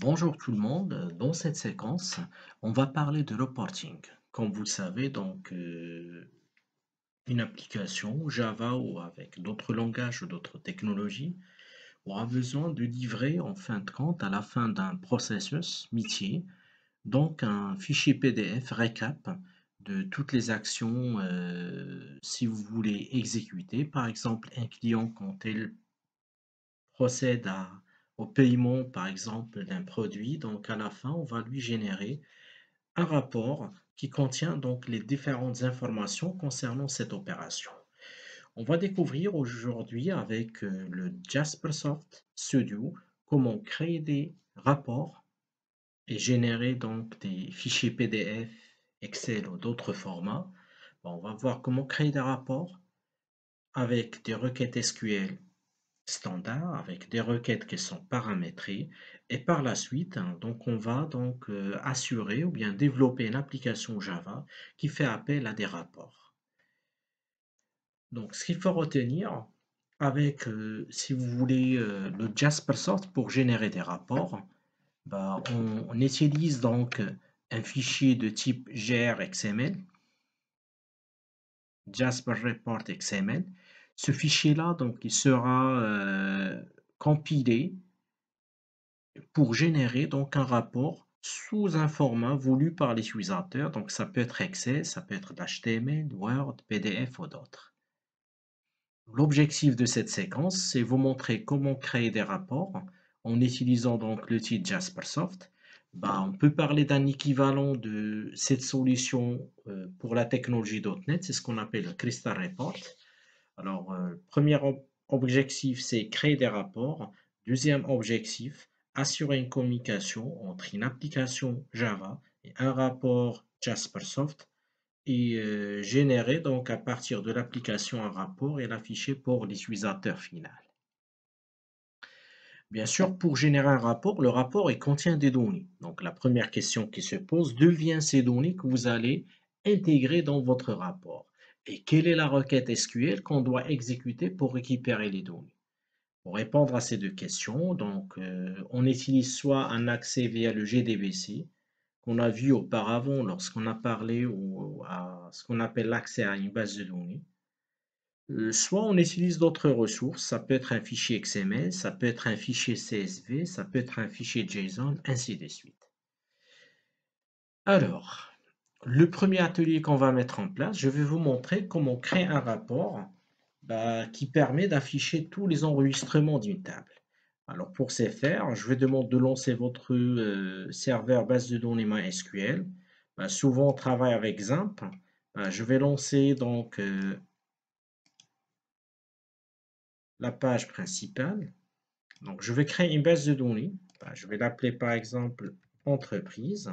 Bonjour tout le monde, dans cette séquence, on va parler de reporting. Comme vous le savez, une application Java ou avec d'autres langages ou d'autres technologies aura besoin de livrer en fin de compte, à la fin d'un processus métier, donc un fichier PDF récap de toutes les actions si vous voulez exécuter. Par exemple, un client quand il procède au paiement, par exemple, d'un produit. Donc, à la fin, on va lui générer un rapport qui contient donc les différentes informations concernant cette opération. On va découvrir aujourd'hui avec le Jaspersoft Studio comment créer des rapports et générer donc des fichiers PDF, Excel ou d'autres formats. Bon, on va voir comment créer des rapports avec des requêtes SQL standard avec des requêtes qui sont paramétrées et par la suite, hein, donc on va assurer ou bien développer une application Java qui fait appel à des rapports. Donc ce qu'il faut retenir avec, si vous voulez, le Jaspersoft pour générer des rapports, bah, on utilise donc un fichier de type GRXML, Jasper Report XML. Ce fichier-là, donc, il sera compilé pour générer donc un rapport sous un format voulu par les utilisateurs. Donc ça peut être Excel, ça peut être HTML, Word, PDF ou d'autres. L'objectif de cette séquence, c'est vous montrer comment créer des rapports en utilisant donc l'outil Jaspersoft. Bah, on peut parler d'un équivalent de cette solution pour la technologie .NET, c'est ce qu'on appelle le Crystal Report. Alors, premier objectif, c'est créer des rapports. Deuxième objectif, assurer une communication entre une application Java et un rapport Jaspersoft et générer donc à partir de l'application un rapport et l'afficher pour l'utilisateur final. Bien sûr, pour générer un rapport, le rapport il contient des données. Donc la première question qui se pose, d'où viennent ces données que vous allez intégrer dans votre rapport? Et quelle est la requête SQL qu'on doit exécuter pour récupérer les données? Pour répondre à ces deux questions, on utilise soit un accès via le GDBC, qu'on a vu auparavant lorsqu'on a parlé à ce qu'on appelle l'accès à une base de données. Soit on utilise d'autres ressources, ça peut être un fichier XML, ça peut être un fichier CSV, ça peut être un fichier JSON, ainsi de suite. Alors, le premier atelier qu'on va mettre en place, je vais vous montrer comment créer un rapport qui permet d'afficher tous les enregistrements d'une table. Alors pour ce faire, je vais demander de lancer votre serveur base de données MySQL. Souvent on travaille avec XAMPP. Je vais lancer la page principale. Donc je vais créer une base de données. Je vais l'appeler par exemple entreprise.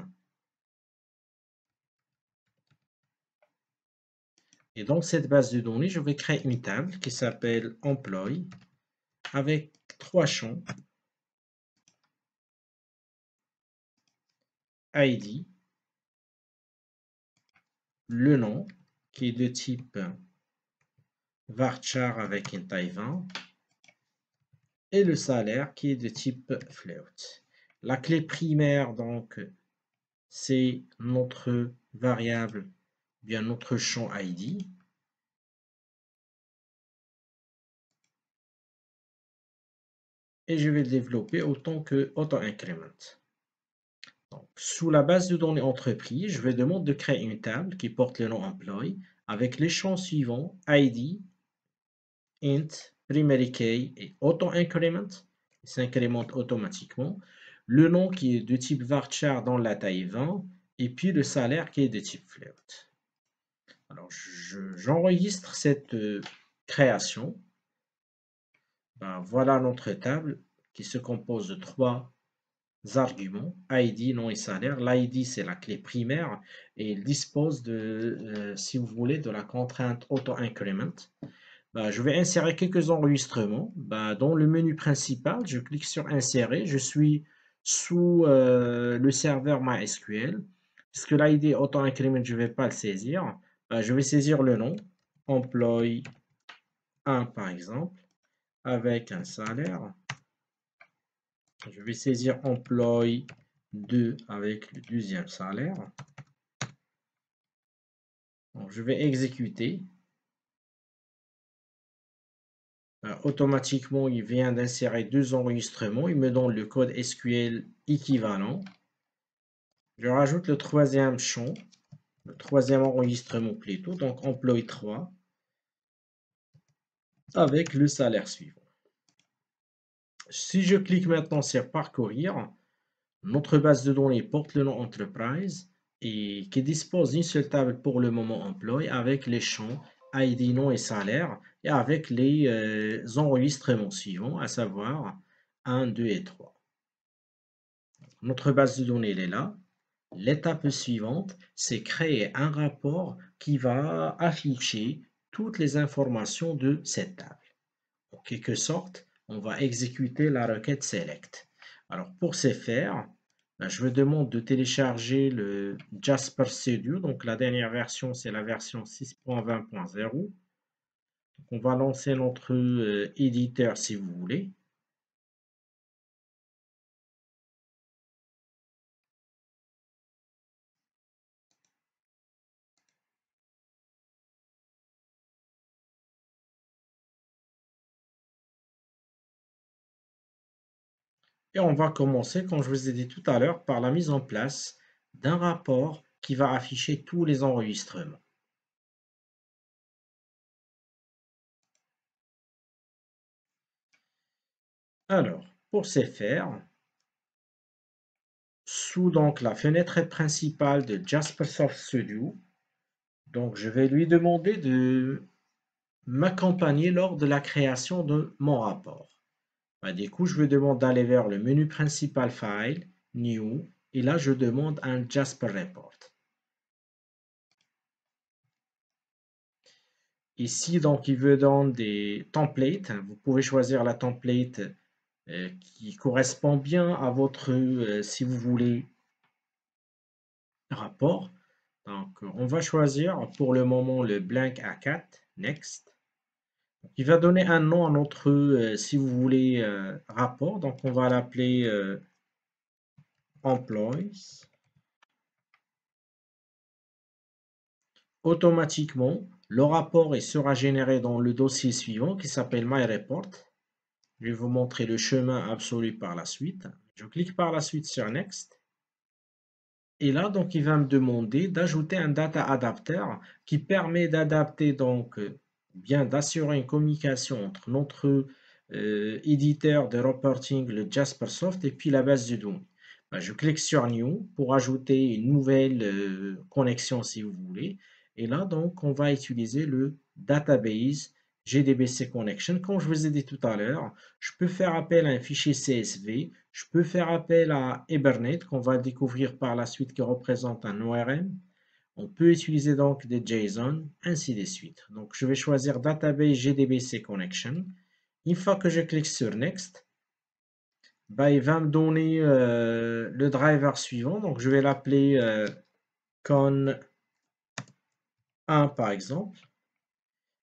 Et dans cette base de données, je vais créer une table qui s'appelle employee avec trois champs ID, le nom qui est de type varchar avec une taille 20 et le salaire qui est de type float. La clé primaire, donc, c'est notre variable, bien notre champ ID. Et je vais le développer autant que auto-increment. Sous la base de données entreprise, je vais demander de créer une table qui porte le nom employee avec les champs suivants ID, int, primary key et auto-increment. Il s'incrémente automatiquement. Le nom qui est de type varchar dans la taille 20 et puis le salaire qui est de type float. Alors, j'enregistre cette création. Voilà notre table qui se compose de trois arguments, ID, nom et salaire. L'ID, c'est la clé primaire et il dispose de, si vous voulez, de la contrainte auto-increment. Je vais insérer quelques enregistrements. Dans le menu principal, je clique sur Insérer. Je suis sous le serveur MySQL. Puisque l'ID auto-increment, je ne vais pas le saisir. Je vais saisir le nom, employee 1 par exemple, avec un salaire Je vais saisir employé 2 avec le deuxième salaire. Donc, je vais exécuter. Automatiquement, il vient d'insérer deux enregistrements. Il me donne le code SQL équivalent. Je rajoute le troisième champ, le troisième enregistrement plutôt, donc employé 3, avec le salaire suivant. Si je clique maintenant sur parcourir, notre base de données porte le nom Enterprise et qui dispose d'une seule table pour le moment employé avec les champs ID, nom et salaire et avec les enregistrements suivants, à savoir 1, 2 et 3. Notre base de données elle est là. L'étape suivante, c'est créer un rapport qui va afficher toutes les informations de cette table. En quelque sorte, on va exécuter la requête select. Alors pour ce faire, je vous demande de télécharger le Jasper Studio. Donc la dernière version, c'est la version 6.20.0. On va lancer notre éditeur si vous voulez. Et on va commencer, comme je vous ai dit tout à l'heure, par la mise en place d'un rapport qui va afficher tous les enregistrements. Alors, pour ce faire, sous donc la fenêtre principale de Jaspersoft Studio, donc je vais lui demander de m'accompagner lors de la création de mon rapport. Du coup, je lui demande d'aller vers le menu principal File, New, et là je demande un Jasper Report. Ici, donc, il veut dans des templates. Vous pouvez choisir la template qui correspond bien à votre, si vous voulez, rapport. Donc, on va choisir pour le moment le blank A4, Next. Il va donner un nom à notre, si vous voulez, rapport. Donc, on va l'appeler Employees. Automatiquement, le rapport sera généré dans le dossier suivant qui s'appelle MyReport. Je vais vous montrer le chemin absolu par la suite. Je clique par la suite sur Next. Et là, donc, il va me demander d'ajouter un data adapter qui permet d'adapter, donc, bien d'assurer une communication entre notre éditeur de reporting, le Jaspersoft, et puis la base de données. Je clique sur New pour ajouter une nouvelle connexion si vous voulez. Et là, donc, on va utiliser le database GDBC Connection. Comme je vous ai dit tout à l'heure, je peux faire appel à un fichier CSV, je peux faire appel à Hibernate, qu'on va découvrir par la suite, qui représente un ORM. On peut utiliser donc des JSON, ainsi de suite. Donc, je vais choisir Database GDBC Connection. Une fois que je clique sur Next, il va me donner le driver suivant. Donc, je vais l'appeler con1 par exemple.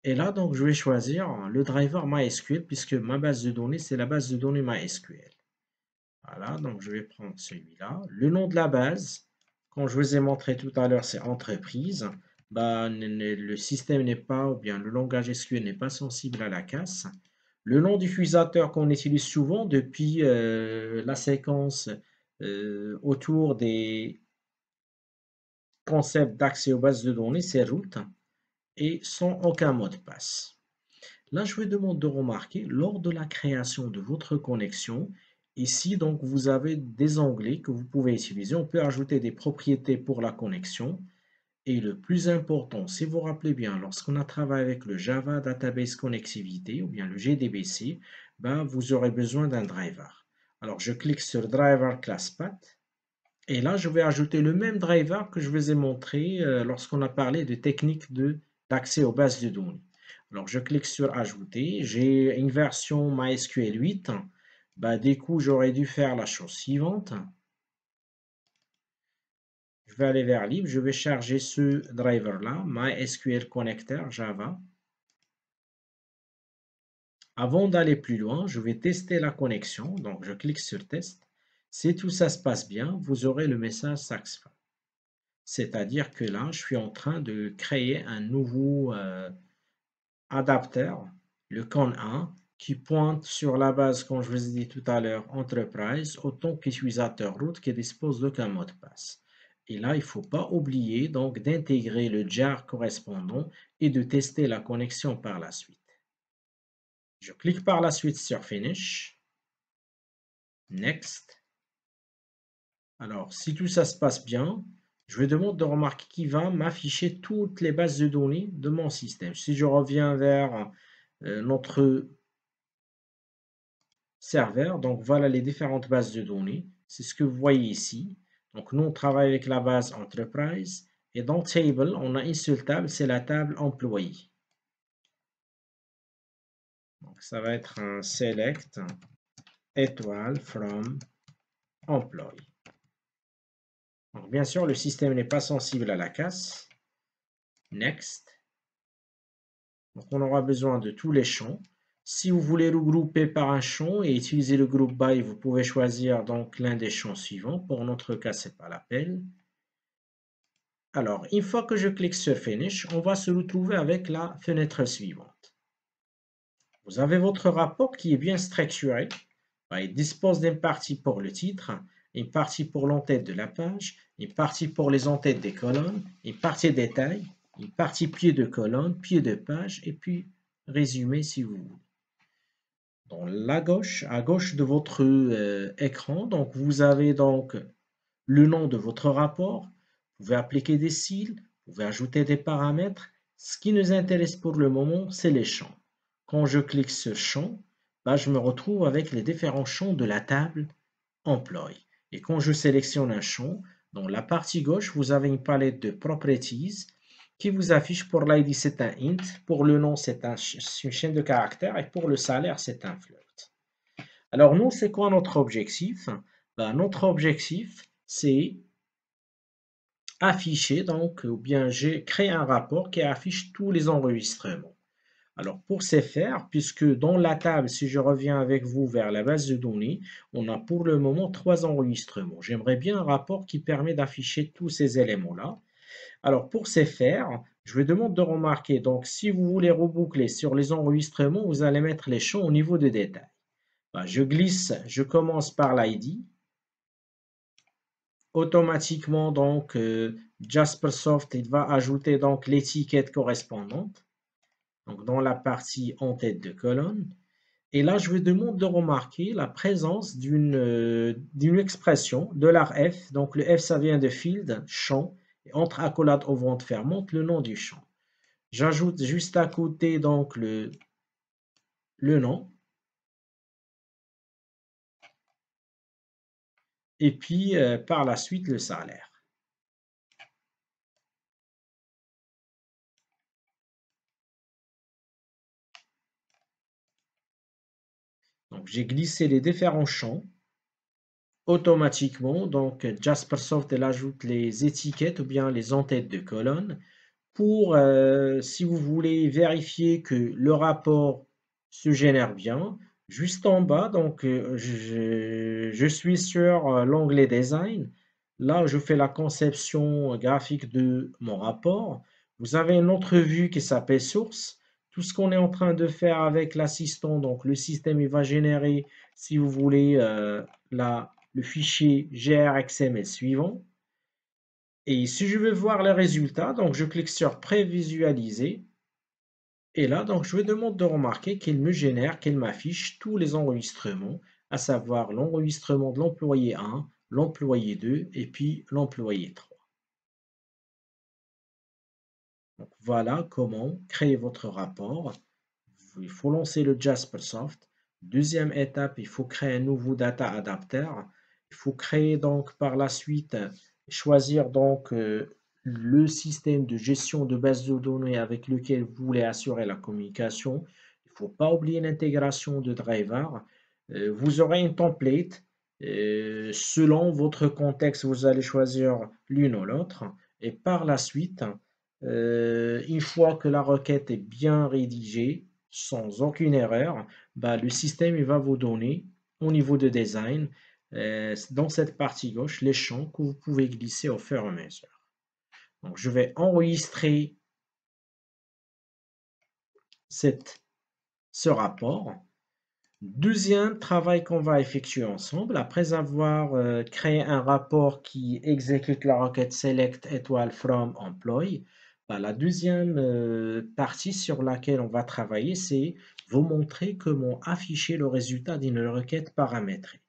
Et là, donc, je vais choisir le driver MySQL puisque ma base de données, c'est la base de données MySQL. Voilà, donc je vais prendre celui-là. Le nom de la base, comme je vous ai montré tout à l'heure, c'est entreprise. Le système n'est pas, ou bien le langage SQL n'est pas sensible à la casse. Le nom diffusateur qu'on utilise souvent depuis la séquence autour des concepts d'accès aux bases de données, c'est root et sans aucun mot de passe. Là, je vous demande de remarquer, lors de la création de votre connexion, ici, donc, vous avez des onglets que vous pouvez utiliser. On peut ajouter des propriétés pour la connexion. Et le plus important, si vous vous rappelez bien, lorsqu'on a travaillé avec le Java Database Connectivity, ou bien le GDBC, vous aurez besoin d'un driver. Alors, je clique sur Driver Class Path. Et là, je vais ajouter le même driver que je vous ai montré lorsqu'on a parlé de techniques d'accès aux bases de données. Alors, je clique sur Ajouter. J'ai une version MySQL 8. Du coup, j'aurais dû faire la chose suivante. Je vais aller vers Lib. Je vais charger ce driver-là, MySQL Connector Java. Avant d'aller plus loin, je vais tester la connexion. Donc, je clique sur Test. Si tout ça se passe bien, vous aurez le message Successful. C'est-à-dire que là, je suis en train de créer un nouveau adapteur, le CON1, qui pointe sur la base, comme je vous ai dit tout à l'heure, Enterprise, autant qu'utilisateur root qui dispose d'aucun mot de passe. Et là, il ne faut pas oublier donc d'intégrer le jar correspondant et de tester la connexion par la suite. Je clique par la suite sur Finish, Next. Alors, si tout ça se passe bien, je vais demander de remarquer qu'il va m'afficher toutes les bases de données de mon système. Si je reviens vers notre serveur, donc voilà les différentes bases de données. C'est ce que vous voyez ici. Donc, nous, on travaille avec la base Enterprise. Et dans Table, on a une seule table, c'est la table Employé. Donc, ça va être un Select étoile from Employee. Donc, bien sûr, le système n'est pas sensible à la casse. Next. Donc, on aura besoin de tous les champs. Si vous voulez regrouper par un champ et utiliser le groupe by, vous pouvez choisir donc l'un des champs suivants. Pour notre cas, ce n'est pas la peine. Alors, une fois que je clique sur Finish, on va se retrouver avec la fenêtre suivante. Vous avez votre rapport qui est bien structuré. Il dispose d'une partie pour le titre, une partie pour l'entête de la page, une partie pour les entêtes des colonnes, une partie détail, une partie pied de colonne, pied de page, et puis résumé si vous voulez. Dans la gauche, à gauche de votre écran, donc vous avez donc le nom de votre rapport. Vous pouvez appliquer des styles, vous pouvez ajouter des paramètres. Ce qui nous intéresse pour le moment, c'est les champs. Quand je clique sur champ, je me retrouve avec les différents champs de la table Employee. Et quand je sélectionne un champ, dans la partie gauche, vous avez une palette de Properties qui vous affiche pour l'ID, c'est un int, pour le nom, c'est une chaîne de caractères, et pour le salaire, c'est un float. Alors nous, c'est quoi notre objectif? Notre objectif, c'est afficher, donc, ou bien j'ai créé un rapport qui affiche tous les enregistrements. Alors pour ce faire, puisque dans la table, si je reviens avec vous vers la base de données, on a pour le moment 3 enregistrements. J'aimerais bien un rapport qui permet d'afficher tous ces éléments-là. Alors pour ce faire, je vous demande de remarquer, donc si vous voulez reboucler sur les enregistrements, vous allez mettre les champs au niveau de détail. Je glisse, je commence par l'ID. Automatiquement, donc, Jaspersoft il va ajouter donc l'étiquette correspondante. Donc, dans la partie en tête de colonne. Et là, je vous demande de remarquer la présence d'une expression de l'art F. Donc, le F, ça vient de field, champ. Et entre accolades aux ventes fermantes, le nom du champ. J'ajoute juste à côté donc le nom. Et puis, par la suite, le salaire. Donc, j'ai glissé les différents champs. Automatiquement, donc Jaspersoft elle ajoute les étiquettes ou bien les entêtes de colonne pour, si vous voulez vérifier que le rapport se génère bien, juste en bas, donc je suis sur l'onglet Design. Là, je fais la conception graphique de mon rapport. Vous avez une autre vue qui s'appelle Source. Tout ce qu'on est en train de faire avec l'assistant, donc le système, il va générer, si vous voulez, le fichier grxml suivant. Et si je veux voir les résultats, donc je clique sur Prévisualiser. Et là, donc je me demande de remarquer qu'il me génère, qu'il m'affiche tous les enregistrements, à savoir l'enregistrement de l'employé 1, l'employé 2 et puis l'employé 3. Donc voilà comment créer votre rapport. Il faut lancer le Jaspersoft. Deuxième étape, il faut créer un nouveau data adapter. Il faut créer donc par la suite, choisir donc le système de gestion de base de données avec lequel vous voulez assurer la communication. Il ne faut pas oublier l'intégration de drivers. Vous aurez une template. Selon votre contexte, vous allez choisir l'une ou l'autre. Et par la suite, une fois que la requête est bien rédigée, sans aucune erreur, bah, le système il va vous donner au niveau de design, dans cette partie gauche, les champs que vous pouvez glisser au fur et à mesure. Donc, je vais enregistrer ce rapport. Deuxième travail qu'on va effectuer ensemble, après avoir créé un rapport qui exécute la requête select étoile from employee, bah, la deuxième partie sur laquelle on va travailler, c'est vous montrer comment afficher le résultat d'une requête paramétrée.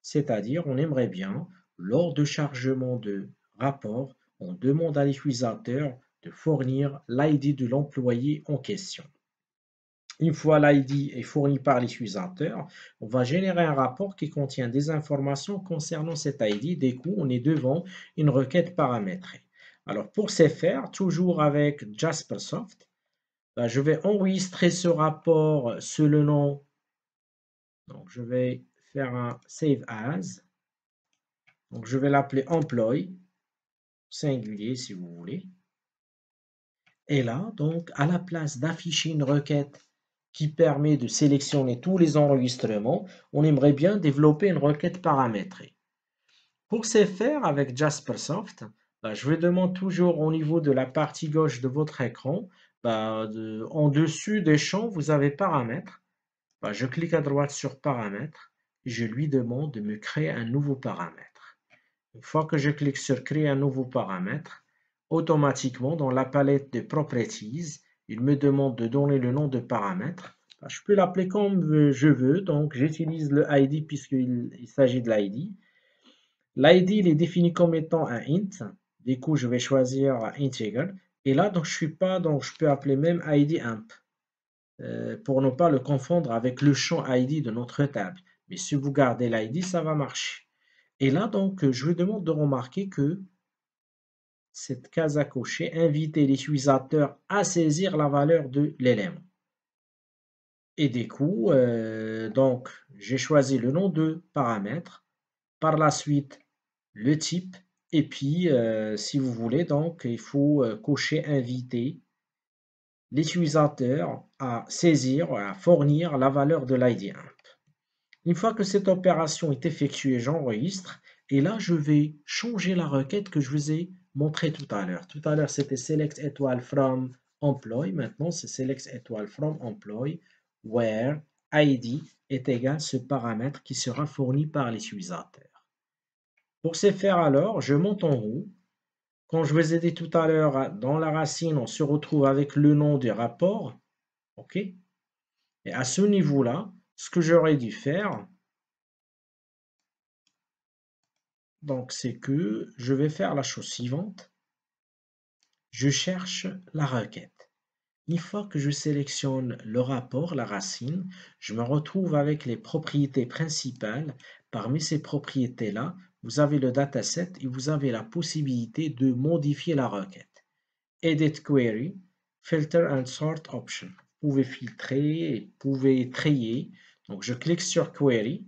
C'est-à-dire, on aimerait bien, lors de chargement de rapport, on demande à l'utilisateur de fournir l'ID de l'employé en question. Une fois l'ID est fourni par l'utilisateur, on va générer un rapport qui contient des informations concernant cet ID. Du coup, on est devant une requête paramétrée. Alors, pour ce faire, toujours avec Jaspersoft, bah, je vais enregistrer ce rapport sous le nom. Donc, je vais faire un Save As. Donc, je vais l'appeler Employee, singulier si vous voulez. Et là, donc, à la place d'afficher une requête qui permet de sélectionner tous les enregistrements, on aimerait bien développer une requête paramétrée. Pour ce faire, avec Jaspersoft, bah, je vous demande toujours au niveau de la partie gauche de votre écran, bah, en dessus des champs, vous avez paramètres. Bah, je clique à droite sur paramètres et je lui demande de me créer un nouveau paramètre. Une fois que je clique sur créer un nouveau paramètre, automatiquement dans la palette de properties, il me demande de donner le nom de paramètre. Je peux l'appeler comme je veux, donc j'utilise le ID puisqu'il s'agit de l'ID. L'ID est défini comme étant un int. Du coup, je vais choisir integer. Et là, donc, je suis pas, donc je peux appeler même ID imp pour ne pas le confondre avec le champ ID de notre table. Mais si vous gardez l'ID, ça va marcher. Et là, donc, je vous demande de remarquer que cette case à cocher invite l'utilisateur à saisir la valeur de l'élément. Et du coup, donc, j'ai choisi le nom de paramètre. Par la suite, le type. Et puis, si vous voulez, donc, il faut cocher inviter l'utilisateur à saisir, à fournir la valeur de l'ID imp. Une fois que cette opération est effectuée, j'enregistre et là, je vais changer la requête que je vous ai montrée tout à l'heure. Tout à l'heure, c'était select étoile from employee. Maintenant, c'est select étoile from employee where ID est égal à ce paramètre qui sera fourni par l'utilisateur. Pour ce faire alors, je monte en haut. Quand je vous ai dit tout à l'heure, dans la racine, on se retrouve avec le nom du rapport. OK? Et à ce niveau-là, ce que j'aurais dû faire, donc, c'est que je vais faire la chose suivante. Je cherche la requête. Une fois que je sélectionne le rapport, la racine, je me retrouve avec les propriétés principales. Parmi ces propriétés-là, vous avez le dataset et vous avez la possibilité de modifier la requête. Edit Query, Filter and Sort Option. Vous pouvez filtrer et vous pouvez trier. Donc, je clique sur Query.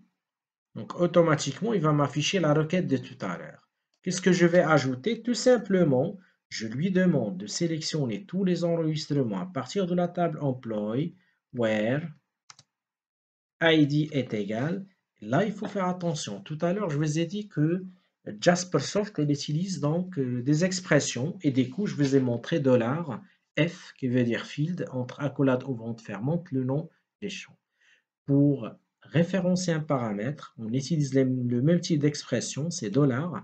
Donc, automatiquement, il va m'afficher la requête de tout à l'heure. Qu'est-ce que je vais ajouter? Tout simplement, je lui demande de sélectionner tous les enregistrements à partir de la table Employee, where ID est égal. Là, il faut faire attention. Tout à l'heure, je vous ai dit que Jaspersoft, elle utilise donc des expressions et des coups, je vous ai montré $F, qui veut dire field, entre accolade ouvrante fermante, le nom des champs. Pour référencer un paramètre, on utilise le même type d'expression, c'est $,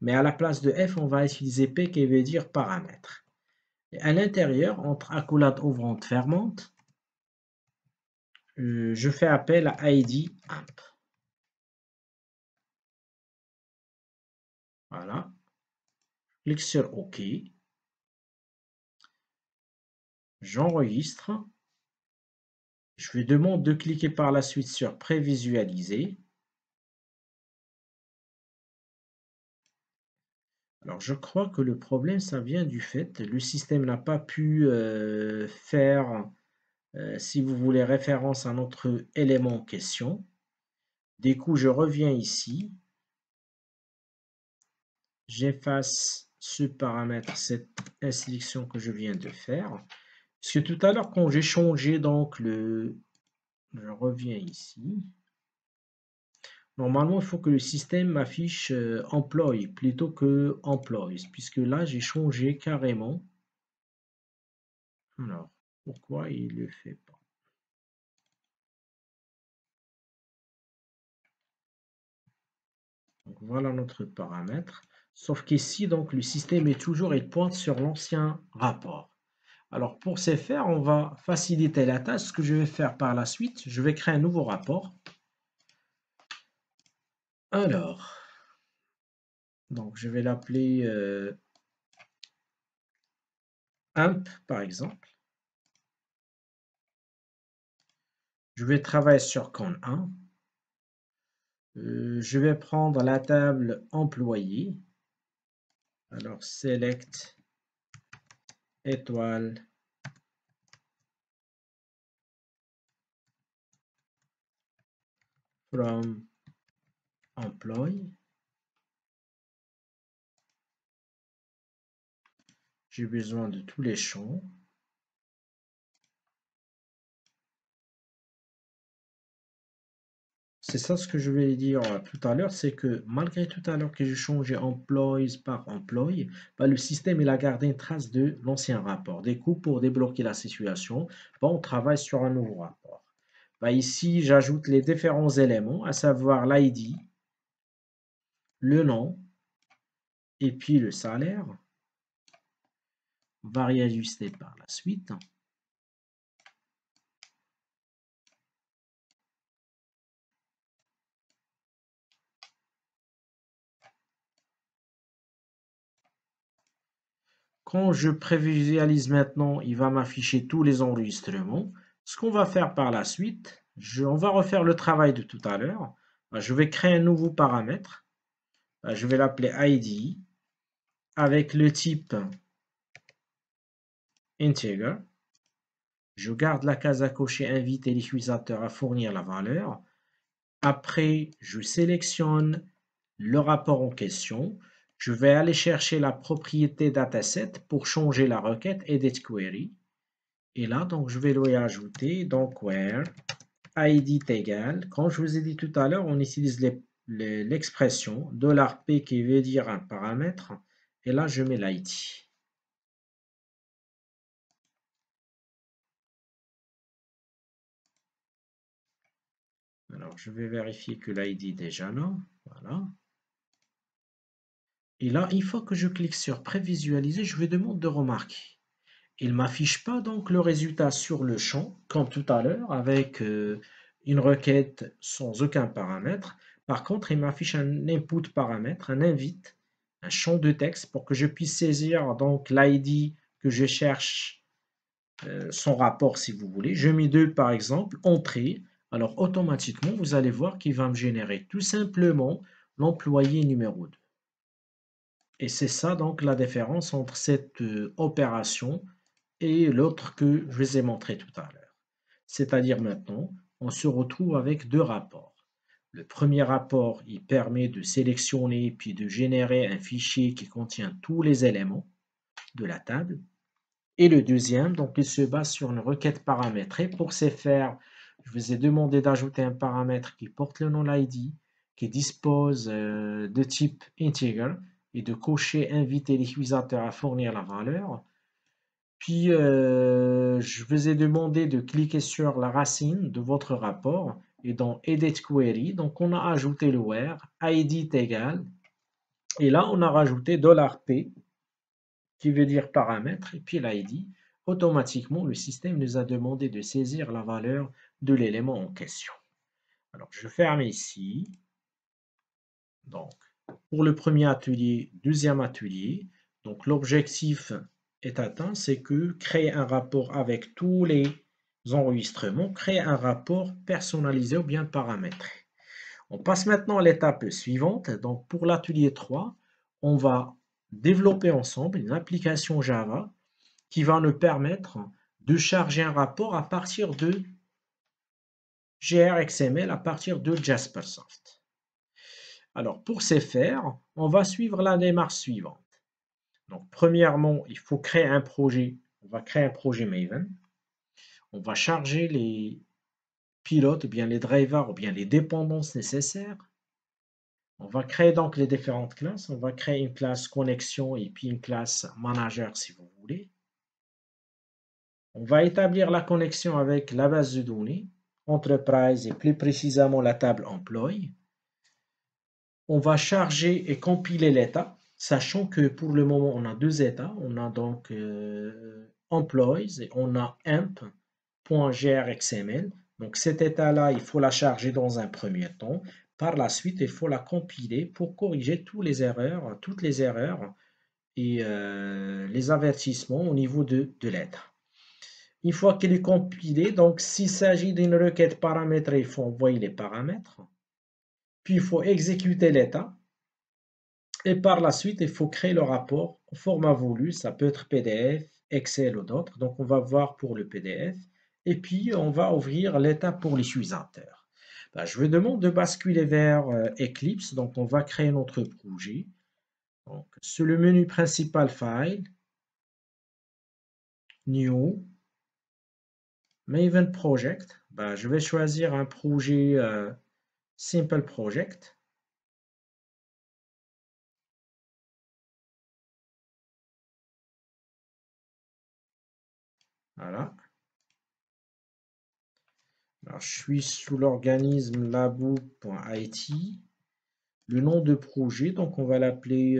mais à la place de F, on va utiliser P qui veut dire paramètre. Et à l'intérieur, entre accolade ouvrante fermante, je fais appel à ID imp. Voilà. Je clique sur OK. J'enregistre. Je lui demande de cliquer par la suite sur Prévisualiser. Alors, je crois que le problème, ça vient du fait que le système n'a pas pu faire, si vous voulez, référence à notre élément en question. Du coup, je reviens ici. J'efface ce paramètre, cette instruction que je viens de faire. Parce que tout à l'heure, quand j'ai changé donc je reviens ici. Normalement, il faut que le système m'affiche employé plutôt que employees, puisque là, j'ai changé carrément. Alors, pourquoi il ne le fait pas? Donc, voilà notre paramètre. Sauf qu'ici, donc, le système est toujours, il pointe sur l'ancien rapport. Alors, pour ce faire, on va faciliter la tâche. Ce que je vais faire par la suite, je vais créer un nouveau rapport. Alors, donc, je vais l'appeler imp, par exemple. Je vais travailler sur con 1. Je vais prendre la table employé. Alors, select étoile from employee. J'ai besoin de tous les champs. C'est ça ce que je vais dire tout à l'heure, c'est que malgré tout à l'heure que j'ai changé employees par employee, bah, le système il a gardé une trace de l'ancien rapport. Du coup, pour débloquer la situation, bah, on travaille sur un nouveau rapport. Bah, ici, j'ajoute les différents éléments, à savoir l'ID, le nom et puis le salaire. On va réajuster par la suite. Quand je prévisualise maintenant, il va m'afficher tous les enregistrements. Ce qu'on va faire par la suite, on va refaire le travail de tout à l'heure. Je vais créer un nouveau paramètre. Je vais l'appeler ID avec le type integer. Je garde la case à cocher inviter l'utilisateur à fournir la valeur. Après, je sélectionne le rapport en question. Je vais aller chercher la propriété dataset pour changer la requête edit query. Et là, donc, je vais lui ajouter, donc, where id est égal. Comme je vous ai dit tout à l'heure, on utilise l'expression $p qui veut dire un paramètre. Et là, je mets l'id. Alors, je vais vérifier que l'id est déjà là. Voilà. Et là, une fois que je clique sur prévisualiser, je vais demander de remarquer. Il ne m'affiche pas donc le résultat sur le champ, comme tout à l'heure, avec une requête sans aucun paramètre. Par contre, il m'affiche un input paramètre, un invite, un champ de texte pour que je puisse saisir donc l'ID que je cherche, son rapport si vous voulez. Je mets 2 par exemple, entrée. Alors automatiquement, vous allez voir qu'il va me générer tout simplement l'employé numéro 2. Et c'est ça donc la différence entre cette opération et l'autre que je vous ai montré tout à l'heure. C'est-à-dire maintenant, on se retrouve avec deux rapports. Le premier rapport, il permet de sélectionner puis de générer un fichier qui contient tous les éléments de la table. Et le deuxième, donc, il se base sur une requête paramétrée. Pour ce faire, je vous ai demandé d'ajouter un paramètre qui porte le nom l'ID, qui dispose de type integer et de cocher inviter l'utilisateur à fournir la valeur. Puis, je vous ai demandé de cliquer sur la racine de votre rapport et dans Edit Query, donc on a ajouté le where, id est égal, et là on a rajouté $p qui veut dire paramètre, et puis l'id. Automatiquement, le système nous a demandé de saisir la valeur de l'élément en question. Alors, je ferme ici. Donc, pour le premier atelier, deuxième atelier, donc l'objectif est atteint, c'est que créer un rapport avec tous les enregistrements, créer un rapport personnalisé ou bien paramétré. On passe maintenant à l'étape suivante. Donc, pour l'atelier 3, on va développer ensemble une application Java qui va nous permettre de charger un rapport à partir de GRXML, à partir de Jaspersoft. Alors, pour ce faire, on va suivre la démarche suivante. Donc, premièrement, il faut créer un projet On va créer un projet Maven. On va charger les pilotes, ou bien les drivers, ou bien les dépendances nécessaires. On va créer donc les différentes classes. On va créer une classe connexion et puis une classe manager si vous voulez. On va établir la connexion avec la base de données, Enterprise et plus précisément la table Employee. On va charger et compiler l'état, sachant que pour le moment on a deux états. On a donc Employees et on a emp.grxml. Donc cet état-là, il faut la charger dans un premier temps. Par la suite, il faut la compiler pour corriger toutes les erreurs et les avertissements au niveau de l'état. Une fois qu'elle est compilée, donc s'il s'agit d'une requête paramétrée, il faut envoyer les paramètres. Puis il faut exécuter l'état. Et par la suite, il faut créer le rapport au format voulu. Ça peut être PDF, Excel ou d'autres. Donc on va voir pour le PDF. Et puis on va ouvrir l'état pour les utilisateurs. Je vous demande de basculer vers Eclipse. Donc on va créer notre projet. Donc, sur le menu principal File, New, Maven Project. Je vais choisir un projet Simple Project. Voilà. Alors, je suis sous l'organisme labo.it. Le nom de projet, donc on va l'appeler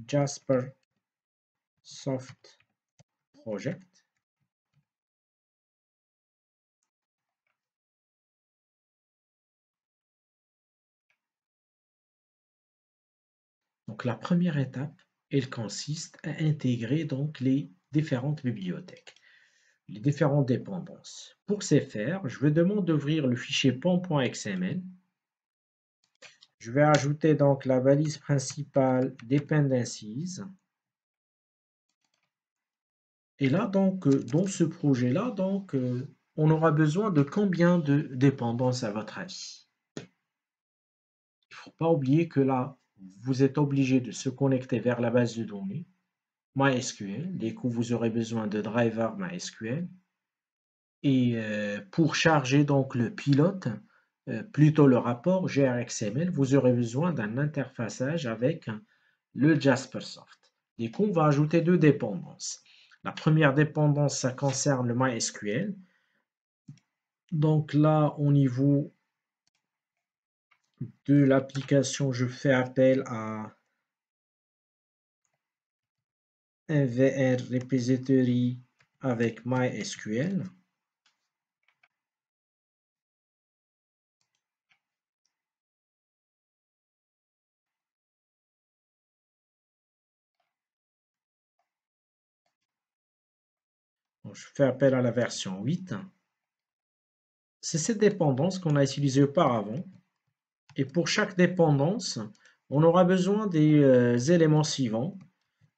Jasper Soft Project. Donc la première étape, elle consiste à intégrer donc les différentes bibliothèques, les différentes dépendances. Pour ce faire, je vais demander d'ouvrir le fichier pom.xml. Je vais ajouter donc la valise principale dependencies. Et là, donc, dans ce projet-là, donc, on aura besoin de combien de dépendances à votre avis? Il ne faut pas oublier que là, vous êtes obligé de se connecter vers la base de données MySQL. Du coup, vous aurez besoin de driver MySQL. Et pour charger donc le pilote, plutôt le rapport GRXML, vous aurez besoin d'un interfaçage avec le Jaspersoft. Du coup, on va ajouter deux dépendances. La première dépendance, ça concerne le MySQL. Donc là, au niveau de l'application, je fais appel à un VR repository avec MySQL. Donc, je fais appel à la version 8. C'est cette dépendance qu'on a utilisée auparavant. Et pour chaque dépendance, on aura besoin des éléments suivants.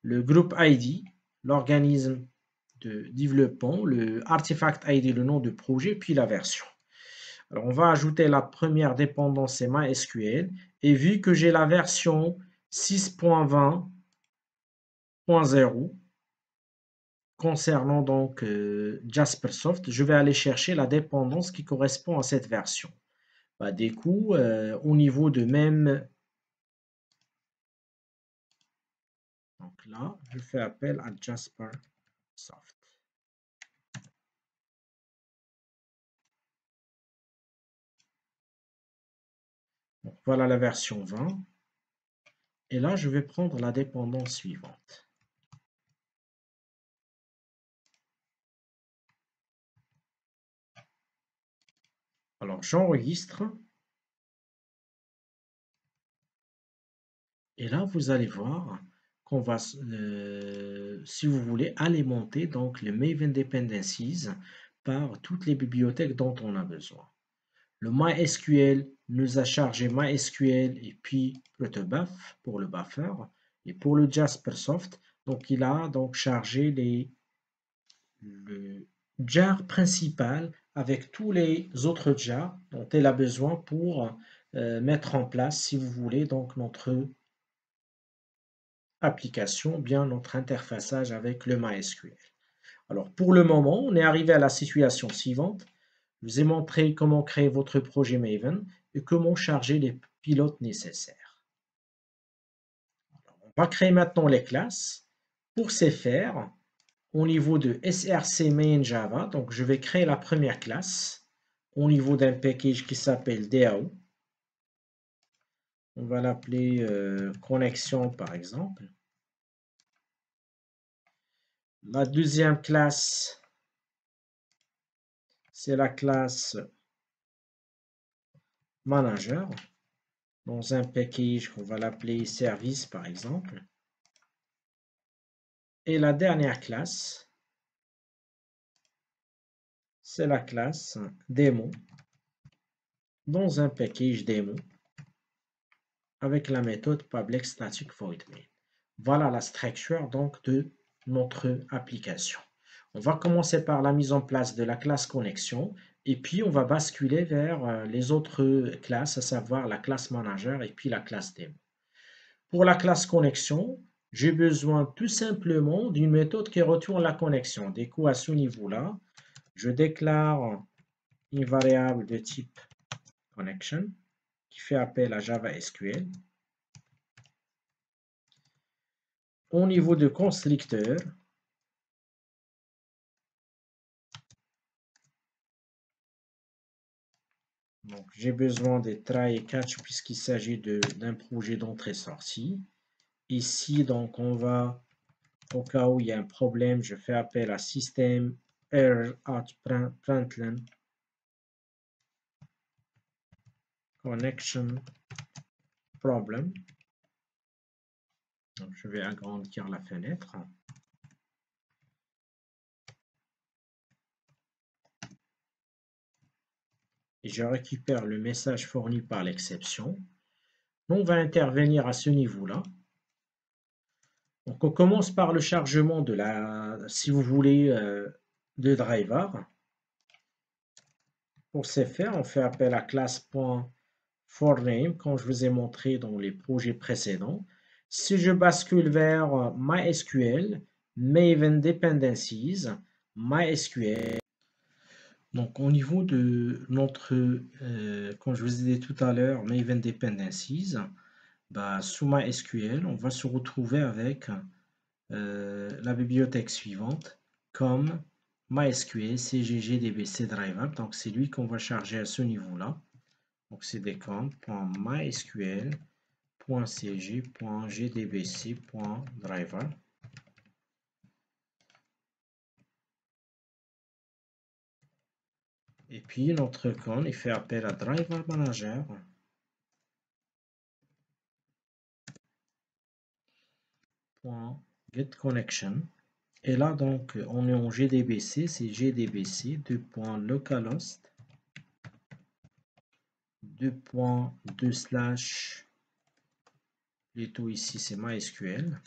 Le groupe ID, l'organisme de développement, le artifact ID, le nom du projet, puis la version. Alors, on va ajouter la première dépendance, c'est MySQL. Et vu que j'ai la version 6.20.0 concernant donc Jaspersoft, je vais aller chercher la dépendance qui correspond à cette version. Du coup, au niveau de même, donc là, je fais appel à Jaspersoft. Donc, voilà la version 20. Et là, je vais prendre la dépendance suivante. Alors, j'enregistre. Et là, vous allez voir qu'on va, si vous voulez, alimenter donc le Maven Dependencies par toutes les bibliothèques dont on a besoin. Le MySQL nous a chargé MySQL et puis protobuf pour le buffer. Et pour le Jaspersoft, donc il a donc chargé le jar principal avec tous les autres jars dont il a besoin pour mettre en place, si vous voulez, donc notre application, bien notre interfaçage avec le MySQL. Alors pour le moment, on est arrivé à la situation suivante. Je vous ai montré comment créer votre projet Maven et comment charger les pilotes nécessaires. On va créer maintenant les classes. Pour ce faire, au niveau de src main Java, donc je vais créer la première classe au niveau d'un package qui s'appelle DAO. On va l'appeler connexion par exemple. La deuxième classe, c'est la classe manager dans un package qu'on va l'appeler service par exemple. Et la dernière classe, c'est la classe démo dans un package démo avec la méthode public static void main. Voilà la structure donc de notre application. On va commencer par la mise en place de la classe connexion et puis on va basculer vers les autres classes, à savoir la classe manager et puis la classe démo. Pour la classe connexion, j'ai besoin tout simplement d'une méthode qui retourne la connexion. Du coup, à ce niveau-là, je déclare une variable de type connection qui fait appel à Java SQL. Au niveau de constructeur, donc j'ai besoin des try et catch puisqu'il s'agit d'un projet d'entrée-sortie. Ici, donc on va, au cas où il y a un problème, je fais appel à system error at println connection problem. Donc, je vais agrandir la fenêtre. Et je récupère le message fourni par l'exception. On va intervenir à ce niveau-là. Donc, on commence par le chargement de la, si vous voulez, de driver. Pour ce faire, on fait appel à classe.forName, comme je vous ai montré dans les projets précédents. Si je bascule vers MySQL, Maven Dependencies, MySQL, donc au niveau de notre, comme je vous ai dit tout à l'heure, Maven Dependencies, sous MySQL, on va se retrouver avec la bibliothèque suivante, comme MySQL, CGGDBC Driver. Donc c'est lui qu'on va charger à ce niveau-là. Donc c'est decamp.mysql.cg.gdbc.driver. Et puis notre con, il fait appel à Driver Manager. .getConnection. Et là, donc, on est en GDBC, c'est GDBC, 2.localhost, 2.2/ les taux ici, c'est MySQL.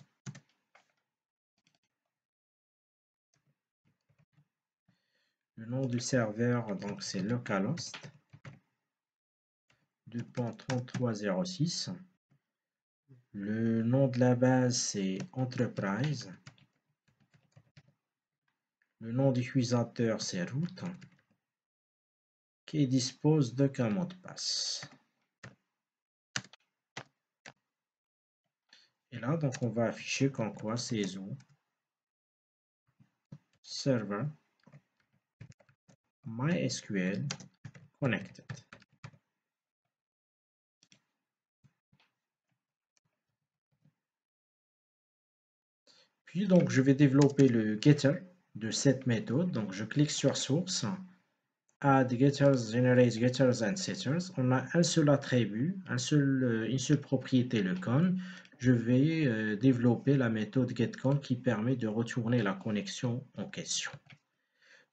Le nom du serveur, donc, c'est localhost, 2.3306. Le nom de la base, c'est Enterprise. Le nom d'utilisateur, c'est root, qui dispose d'aucun mot de passe. Et là, donc, on va afficher comme quoi c'est où server MySQL connected. Puis donc je vais développer le getter de cette méthode. Donc je clique sur source, add getters, generate getters and setters. On a un seul attribut, une seule propriété, le con. Je vais développer la méthode getCon qui permet de retourner la connexion en question.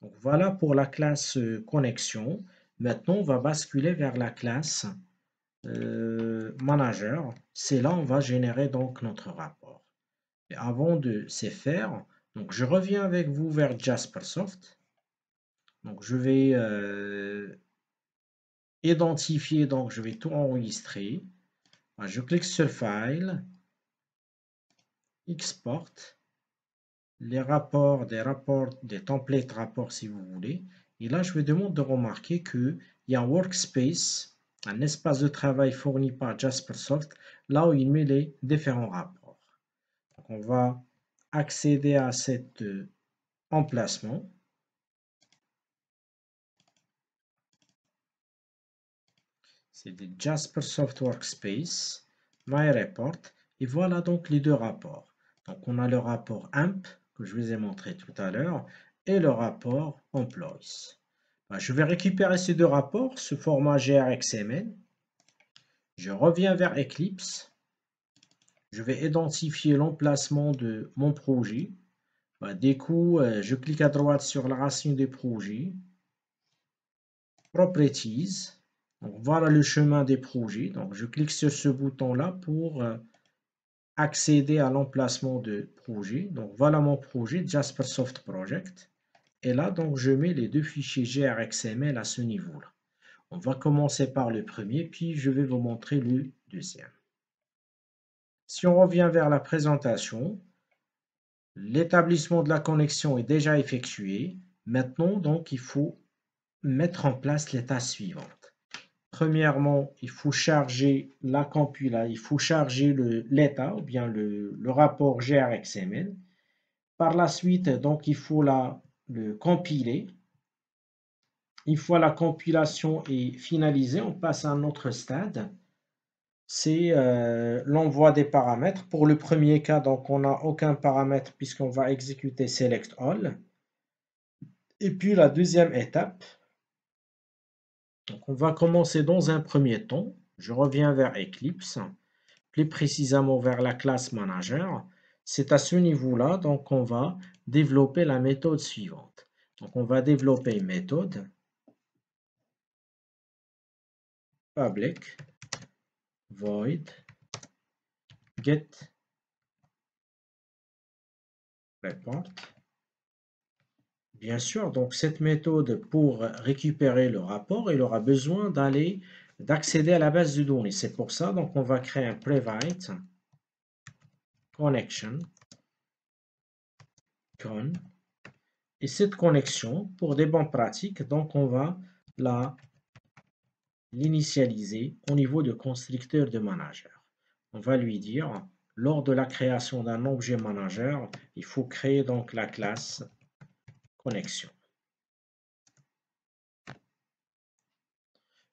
Donc voilà pour la classe connexion. Maintenant on va basculer vers la classe manager. C'est là on va générer donc notre rapport. Et avant de se faire, donc je reviens avec vous vers Jaspersoft. Donc je vais identifier, donc je vais tout enregistrer. Je clique sur File, export, les rapports, des templates rapports si vous voulez. Et là, je vais demander de remarquer qu'il y a un workspace, un espace de travail fourni par Jaspersoft, là où il met les différents rapports. Donc, on va accéder à cet emplacement. C'est le Jaspersoft Workspace, My Report, et voilà donc les deux rapports. Donc on a le rapport AMP, que je vous ai montré tout à l'heure, et le rapport Employees. Je vais récupérer ces deux rapports, ce format GRXML. Je reviens vers Eclipse. Je vais identifier l'emplacement de mon projet. Du coup, je clique à droite sur la racine des projets. Properties. Donc, voilà le chemin des projets. Donc, je clique sur ce bouton-là pour accéder à l'emplacement de projet. Donc, voilà mon projet Jaspersoft Project. Et là, donc, je mets les deux fichiers GRXML à ce niveau-là. On va commencer par le premier, puis je vais vous montrer le deuxième. Si on revient vers la présentation, l'établissement de la connexion est déjà effectué. Maintenant, donc, il faut mettre en place les tâches suivantes. Premièrement, il faut charger la compila, il faut charger l'état ou bien le rapport GRXML. Par la suite, donc, il faut le compiler. Une fois la compilation est finalisée, on passe à un autre stade. C'est l'envoi des paramètres. Pour le premier cas, donc, on n'a aucun paramètre puisqu'on va exécuter select all. Et puis la deuxième étape, donc on va commencer dans un premier temps. Je reviens vers Eclipse, plus précisément vers la classe manager. C'est à ce niveau-là donc on va développer la méthode suivante. Donc on va développer une méthode public void get report. Bien sûr, donc cette méthode pour récupérer le rapport, il aura besoin d'accéder à la base de données. C'est pour ça donc on va créer un private connection con. Et cette connexion, pour des bonnes pratiques, donc on va l'initialiser au niveau de constructeur de manager. On va lui dire, lors de la création d'un objet manager, il faut créer donc la classe connexion.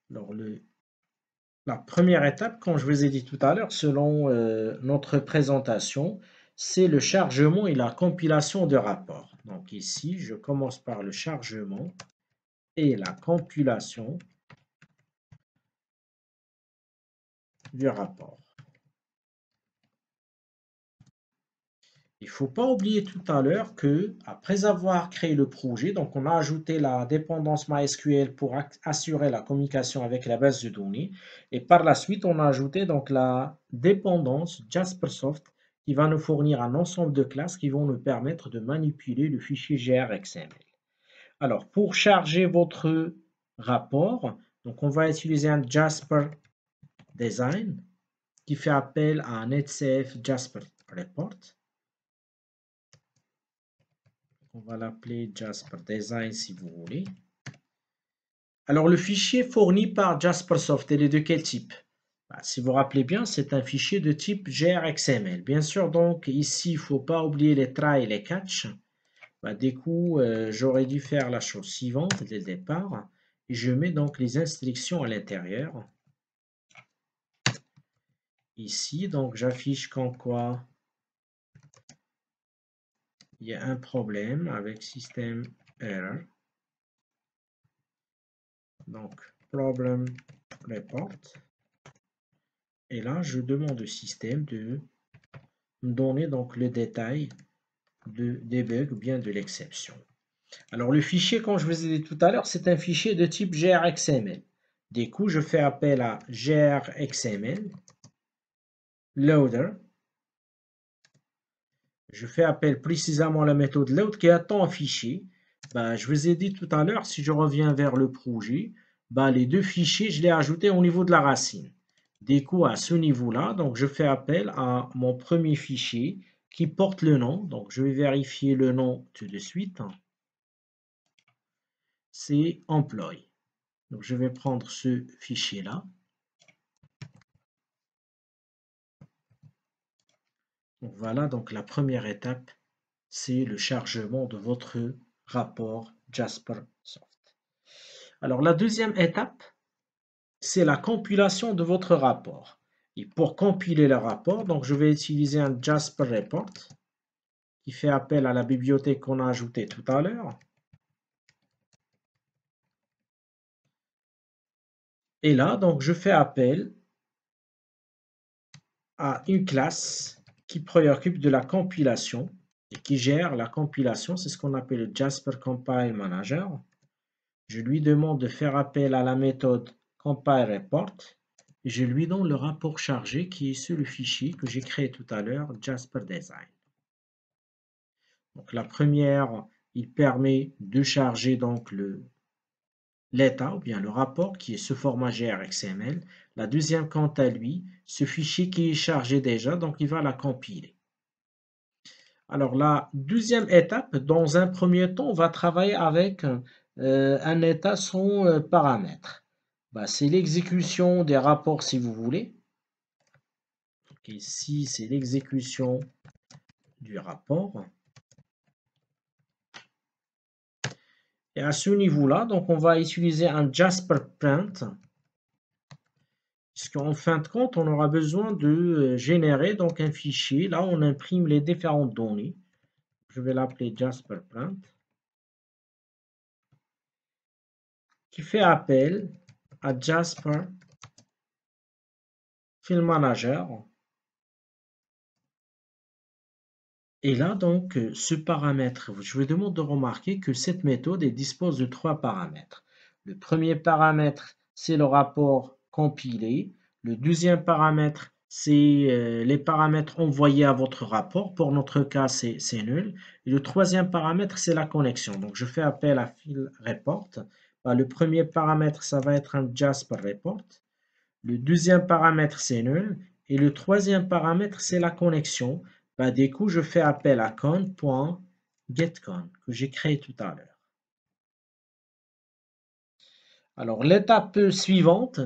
Alors la première étape, comme je vous ai dit tout à l'heure, selon notre présentation, c'est le chargement et la compilation de rapports. Donc ici, je commence par le chargement et la compilation du rapport. Il ne faut pas oublier tout à l'heure que après avoir créé le projet, donc on a ajouté la dépendance MySQL pour assurer la communication avec la base de données. Et par la suite, on a ajouté donc la dépendance Jaspersoft qui va nous fournir un ensemble de classes qui vont nous permettre de manipuler le fichier GRXML. Alors, pour charger votre rapport, donc on va utiliser un Jasper Design qui fait appel à un NetCF Jasper Report. On va l'appeler Jasper Design si vous voulez. Alors, le fichier fourni par Jaspersoft, il est de quel type? Si vous vous rappelez bien, c'est un fichier de type GRXML. Bien sûr, donc, ici, il ne faut pas oublier les try et les catch. Du coup, j'aurais dû faire la chose suivante dès le départ. Et je mets donc les instructions à l'intérieur. Ici, donc, j'affiche comme quoi il y a un problème avec system error. Donc, problem report. Et là, je demande au système de me donner donc le détail des bugs ou bien de l'exception. Alors, le fichier, comme je vous ai dit tout à l'heure, c'est un fichier de type GRXML. Du coup, je fais appel à GRXML loader. Je fais appel précisément à la méthode load qui attend un fichier. Je vous ai dit tout à l'heure, si je reviens vers le projet, les deux fichiers, je les ai ajoutés au niveau de la racine. Du coup, à ce niveau-là, donc je fais appel à mon premier fichier qui porte le nom. Donc, je vais vérifier le nom tout de suite. C'est employee. Donc, je vais prendre ce fichier-là. Donc, voilà, donc la première étape, c'est le chargement de votre rapport Jaspersoft. Alors, la deuxième étape, c'est la compilation de votre rapport. Et pour compiler le rapport, donc je vais utiliser un Jasper Report qui fait appel à la bibliothèque qu'on a ajoutée tout à l'heure. Et là, donc je fais appel à une classe qui préoccupe de la compilation et qui gère la compilation. C'est ce qu'on appelle le Jasper Compile Manager. Je lui demande de faire appel à la méthode CompileReport et je lui donne le rapport chargé qui est sur le fichier que j'ai créé tout à l'heure, Jasper Design. Donc la première, il permet de charger donc l'état ou bien le rapport qui est ce format GRXML. La deuxième, quant à lui, ce fichier qui est chargé déjà, donc il va la compiler. Alors la deuxième étape, dans un premier temps, on va travailler avec un état sans paramètres. C'est l'exécution des rapports si vous voulez. Donc ici, c'est l'exécution du rapport. Et à ce niveau-là, donc on va utiliser un Jasper Print, puisqu'en fin de compte, on aura besoin de générer donc un fichier. Là, on imprime les différentes données. Je vais l'appeler Jasper Print, qui fait appel à Jasper File Manager. Et là, donc, ce paramètre, je vous demande de remarquer que cette méthode dispose de trois paramètres. Le premier paramètre, c'est le rapport compilé. Le deuxième paramètre, c'est les paramètres envoyés à votre rapport. Pour notre cas, c'est nul. Et le troisième paramètre, c'est la connexion. Donc, je fais appel à File Report. Le premier paramètre, ça va être un Jasper Report. Le deuxième paramètre, c'est nul. Et le troisième paramètre, c'est la connexion. Du coup, je fais appel à con.getCon que j'ai créé tout à l'heure. Alors, l'étape suivante,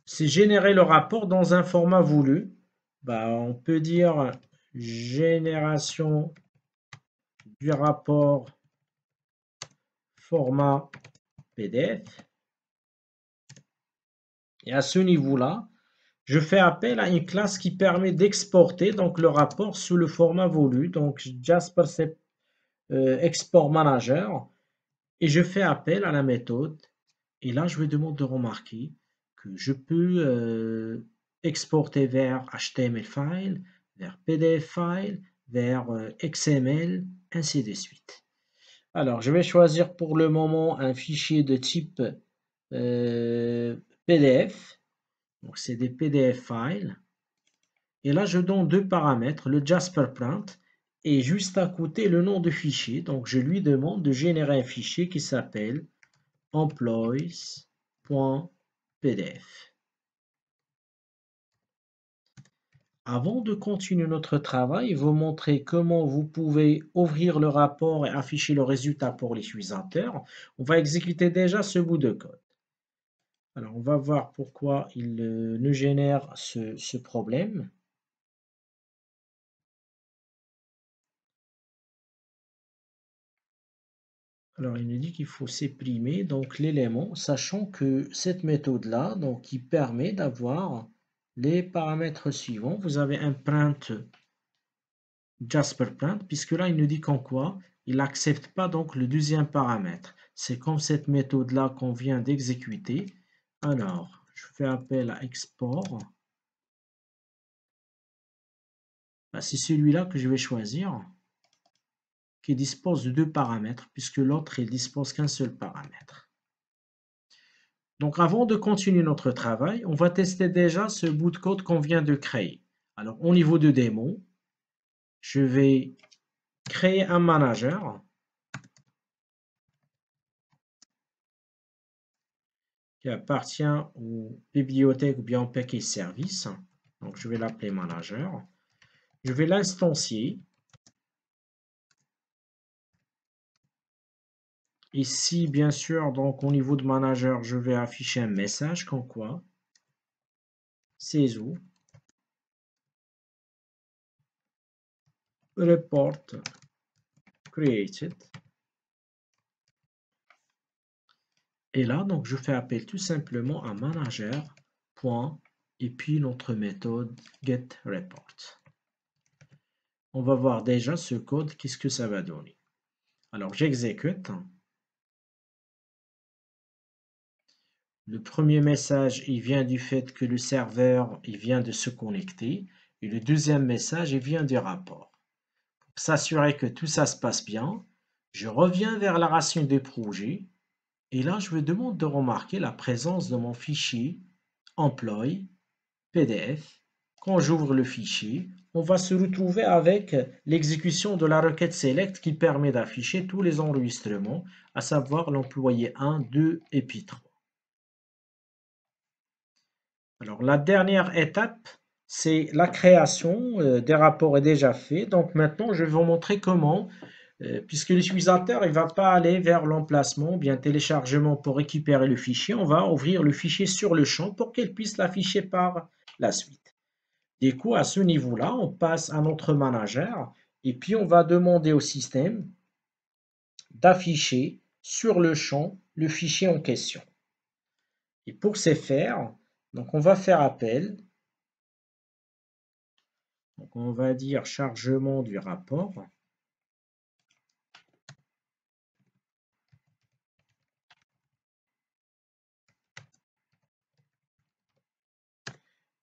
c'est générer le rapport dans un format voulu. On peut dire génération du rapport format PDF. Et à ce niveau-là, je fais appel à une classe qui permet d'exporter donc le rapport sous le format voulu, donc Jasper Export Manager, et je fais appel à la méthode. Et là, je vais demander de remarquer que je peux exporter vers HTML file, vers PDF file, vers XML, ainsi de suite. Alors, je vais choisir pour le moment un fichier de type PDF. Donc, c'est des PDF files. Et là, je donne deux paramètres, le Jasper Print et juste à côté le nom de fichier. Donc, je lui demande de générer un fichier qui s'appelle employees.pdf. Avant de continuer notre travail et vous montrer comment vous pouvez ouvrir le rapport et afficher le résultat pour les utilisateurs, on va exécuter déjà ce bout de code. Alors, on va voir pourquoi il nous génère ce problème. Alors, il nous dit qu'il faut supprimer donc l'élément, sachant que cette méthode-là, donc, qui permet d'avoir les paramètres suivants. Vous avez un print Jasper Print, puisque là, il nous dit qu'en quoi il n'accepte pas donc le deuxième paramètre. C'est comme cette méthode-là qu'on vient d'exécuter. Alors, je fais appel à export. C'est celui-là que je vais choisir, qui dispose de deux paramètres, puisque l'autre, il dispose qu'un seul paramètre. Donc, avant de continuer notre travail, on va tester déjà ce bout de code qu'on vient de créer. Alors, au niveau de démo, je vais créer un manager qui appartient aux bibliothèques ou bien au package service. Donc, je vais l'appeler manager. Je vais l'instancier. Ici, bien sûr, donc au niveau de manager, je vais afficher un message comme quoi CESU report created. Et là, donc, je fais appel tout simplement à manager. Et puis notre méthode getReport. On va voir déjà ce code, qu'est-ce que ça va donner. Alors, j'exécute. Le premier message, il vient du fait que le serveur, il vient de se connecter. Et le deuxième message, il vient du rapport. Pour s'assurer que tout ça se passe bien, je reviens vers la racine du projet. Et là, je me demande de remarquer la présence de mon fichier employee PDF. Quand j'ouvre le fichier, on va se retrouver avec l'exécution de la requête select qui permet d'afficher tous les enregistrements, à savoir l'employé 1, 2 et puis 3. Alors la dernière étape, c'est la création des rapports est déjà fait. Donc maintenant, je vais vous montrer comment, puisque l'utilisateur ne va pas aller vers l'emplacement, bien téléchargement pour récupérer le fichier, on va ouvrir le fichier sur le champ pour qu'il puisse l'afficher par la suite. Du coup, à ce niveau-là, on passe à notre manager et puis on va demander au système d'afficher sur le champ le fichier en question. Et pour ce faire, donc on va faire appel. Donc on va dire chargement du rapport.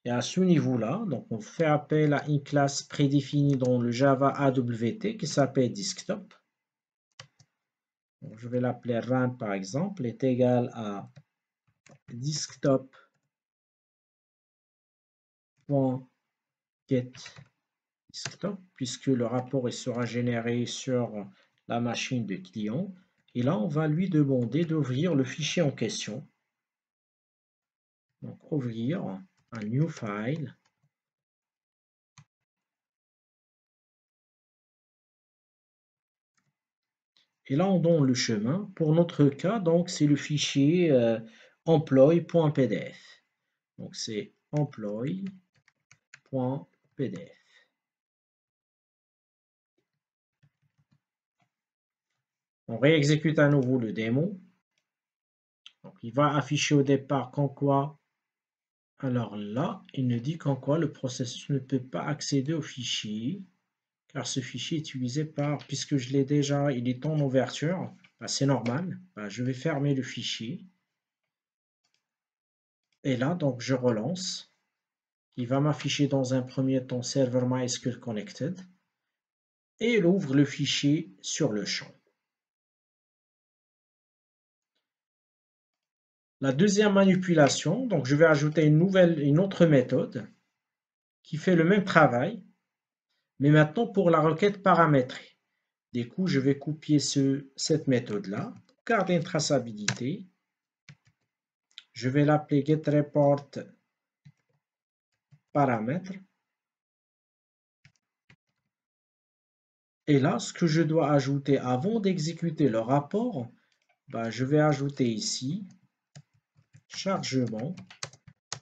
Et à ce niveau-là, donc on fait appel à une classe prédéfinie dans le Java AWT qui s'appelle desktop. Donc je vais l'appeler run par exemple, est égal à desktop.getDesktop, puisque le rapport sera généré sur la machine de client. Et là, on va lui demander d'ouvrir le fichier en question. Donc ouvrir un new file. Et là, on donne le chemin. Pour notre cas, donc c'est le fichier employee.pdf. Donc c'est employee.pdf. On réexécute à nouveau le démo. Donc il va afficher au départ qu'en quoi. Alors là, il nous dit qu'en quoi le processus ne peut pas accéder au fichier, car ce fichier est utilisé par, puisque je l'ai déjà, il est en ouverture, c'est normal. Je vais fermer le fichier. Et là, donc je relance. Il va m'afficher dans un premier temps Server MySQL Connected et il ouvre le fichier sur le champ. La deuxième manipulation, donc je vais ajouter une autre méthode qui fait le même travail, mais maintenant pour la requête paramétrée. Du coup, je vais copier cette méthode-là, garder une traçabilité. Je vais l'appeler getReport paramètre. Et là, ce que je dois ajouter avant d'exécuter le rapport, je vais ajouter ici chargement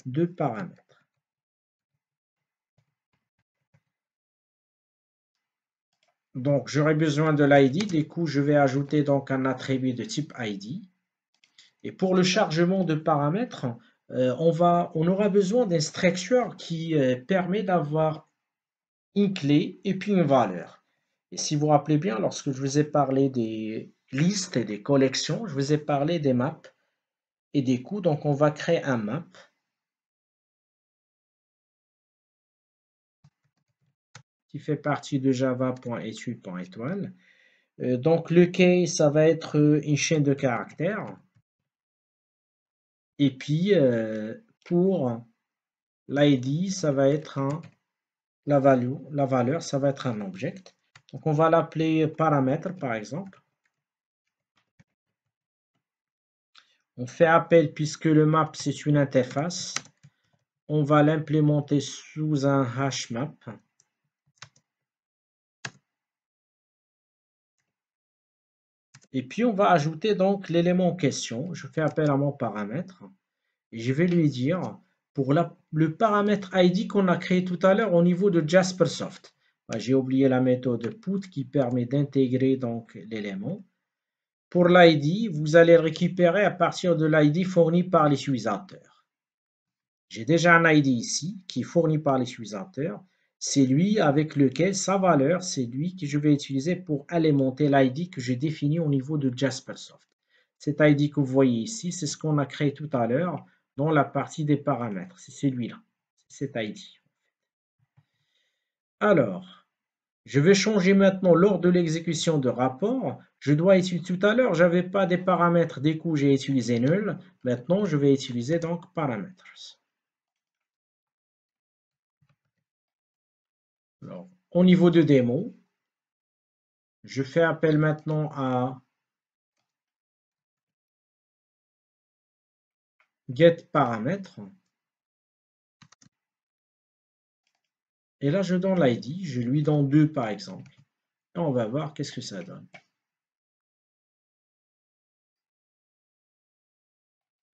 de paramètres. Donc, j'aurai besoin de l'ID. Du coup, je vais ajouter donc un attribut de type ID. Et pour le chargement de paramètres, on aura besoin d'un structure qui permet d'avoir une clé et puis une valeur. Et si vous vous rappelez bien, lorsque je vous ai parlé des listes et des collections, je vous ai parlé des maps et des coûts. Donc, on va créer un map qui fait partie de java.etude.étoile. Donc, le key, ça va être une chaîne de caractères. Et puis, pour l'ID, ça va être la valeur, ça va être un object. Donc, on va l'appeler paramètre, par exemple. On fait appel, puisque le map, c'est une interface, on va l'implémenter sous un hash map. Et puis on va ajouter donc l'élément en question. Je fais appel à mon paramètre et je vais lui dire pour le paramètre ID qu'on a créé tout à l'heure au niveau de Jaspersoft. J'ai oublié la méthode put qui permet d'intégrer donc l'élément. Pour l'ID, vous allez le récupérer à partir de l'ID fourni par l'utilisateur. J'ai déjà un ID ici qui est fourni par l'utilisateur. C'est lui avec lequel sa valeur, c'est lui que je vais utiliser pour alimenter l'ID que j'ai défini au niveau de Jaspersoft. Cet ID que vous voyez ici, c'est ce qu'on a créé tout à l'heure dans la partie des paramètres. C'est celui-là, c'est cet ID. Alors, je vais changer maintenant lors de l'exécution de rapport. Je dois utiliser tout à l'heure, je n'avais pas des paramètres, des coups, j'ai utilisé null. Maintenant, je vais utiliser donc paramètres. Alors, au niveau de démo, je fais appel maintenant à getParamètres. Et là, je donne l'ID, je lui donne 2 par exemple. Et on va voir qu'est-ce que ça donne.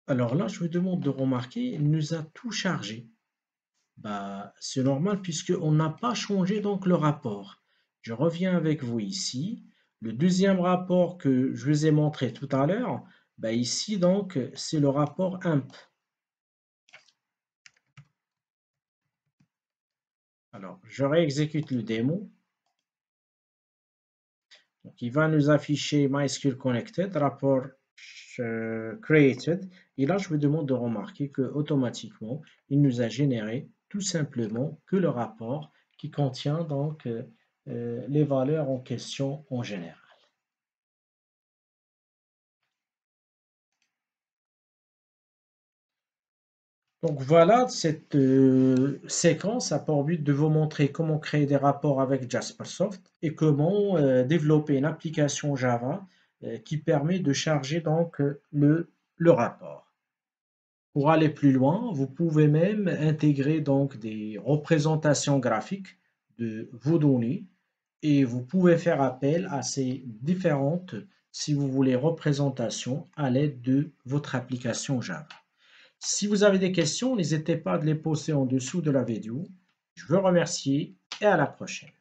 Alors là, je vous demande de remarquer, il nous a tout chargé. C'est normal puisqu'on n'a pas changé donc le rapport. Je reviens avec vous ici. Le deuxième rapport que je vous ai montré tout à l'heure, ici donc c'est le rapport imp. Alors, je réexécute le démo. Donc, il va nous afficher MySQL Connected, rapport created. Et là, je vous demande de remarquer que automatiquement, il nous a généré tout simplement que le rapport qui contient donc les valeurs en question en général. Donc voilà, cette séquence a pour but de vous montrer comment créer des rapports avec Jaspersoft et comment développer une application Java qui permet de charger donc le rapport. Pour aller plus loin, vous pouvez même intégrer donc des représentations graphiques de vos données et vous pouvez faire appel à ces différentes, si vous voulez, représentations à l'aide de votre application Java. Si vous avez des questions, n'hésitez pas à les poser en dessous de la vidéo. Je vous remercie et à la prochaine.